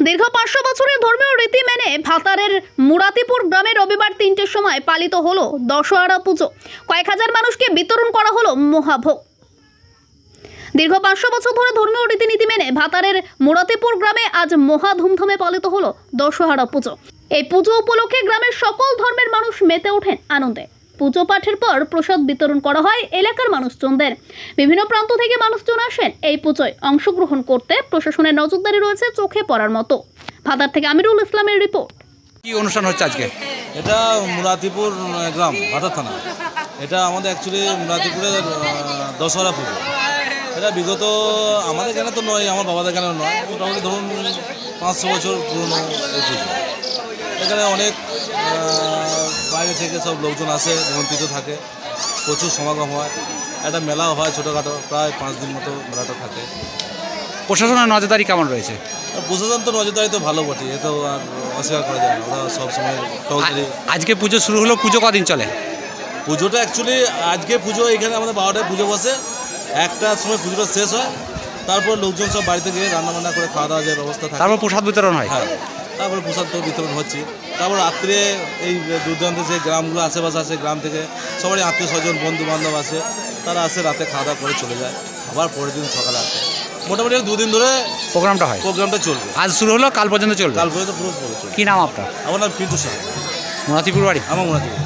দীর্ঘ 500 বছরের ধর্মীয় রীতি মেনে ভাতারের মুরাতিপুর গ্রামে রবিবার 3টের সময় পালিত হলো দশহরা পুজো। কয়েক হাজার মানুষকে বিতরণ করা হলো মহাভোগ। দীর্ঘ 500 বছর ধরে ধর্মীয় রীতিনীতি মেনে ভাতারের মুরাতিপুর গ্রামে আজ মহা ধুমধামে পালিত হলো দশহরা পুজো। এই পুজো উপলক্ষে গ্রামের সকল ধর্মের মানুষ মেতে ওঠেন আনন্দে। পুজো পাঠের পর প্রসাদ বিতরণ করা হয় এলাকার মানুষজনদের। বিভিন্ন প্রান্ত থেকে মানুষজন আসেন এই পুজোয় অংশগ্রহণ করতে। প্রশাসনের নজরদারি রয়েছে চোখে পড়ার মতো। ভাতার থেকে আমিরুল ইসলামের রিপোর্ট। কি অনুষ্ঠান হচ্ছে আজকে? এটা মুরাতিপুর গ্রাম, ভাতার থানা। এটা আমাদের অ্যাকচুয়ালি মুরাতিপুরের দশহরা পুজো। এটা বিগত আমাদের এখানে তো নয়, আমার বাবাদের এখানে নয়, মোটামুটি ধরুন 500 বছর পুরনো এই পুজো। এখানে অনেক বাইরে থেকে সব লোকজন আসে, নিমন্ত্রিত থাকে, প্রচুর সমাগম হয়। একটা মেলাও হয় ছোটোখাটো, প্রায় 5 দিন মতো মেলাটা থাকে। প্রশাসনের নজরদারি কেমন রয়েছে? প্রশাসন তো নজরদারি তো ভালো বটে, এ তো আর অস্বীকার করা যায় না। ওরা সবসময় টহলদারি। আজকে পুজো শুরু হলো, পুজো কদিন চলে? পুজোটা অ্যাকচুয়ালি আজকে পুজো এখানে আমাদের 12টায় পুজো বসে, 1টার সময় পুজোটা শেষ হয়। তারপর লোকজন সব বাড়িতে গিয়ে রান্নাবান্না করে খাওয়া দাওয়ার যে ব্যবস্থা থাকে, তারপর প্রসাদ বিতরণ হয়। হ্যাঁ, তারপরে প্রসাদ তো বিতরণ হচ্ছে। তারপর রাত্রে এই দূরদূরান্তে যে গ্রামগুলো আশেপাশে আছে, গ্রাম থেকে সবারই আত্মীয় স্বজন বন্ধু বান্ধব আসে, তারা আসে, রাতে খাওয়া দাওয়া করে চলে যায়, আবার পরের দিন সকালে আসে। মোটামুটি 2 দিন ধরে প্রোগ্রামটা চলবে। আজ শুরু হলো, কাল পর্যন্ত চলবে। কাল পর্যন্ত পুরো চলবে। কি নাম আপনার? আমার নাম পিন্টু সাহা। মুরাতিপুর বাড়ি? আমার মুরাতিপুর।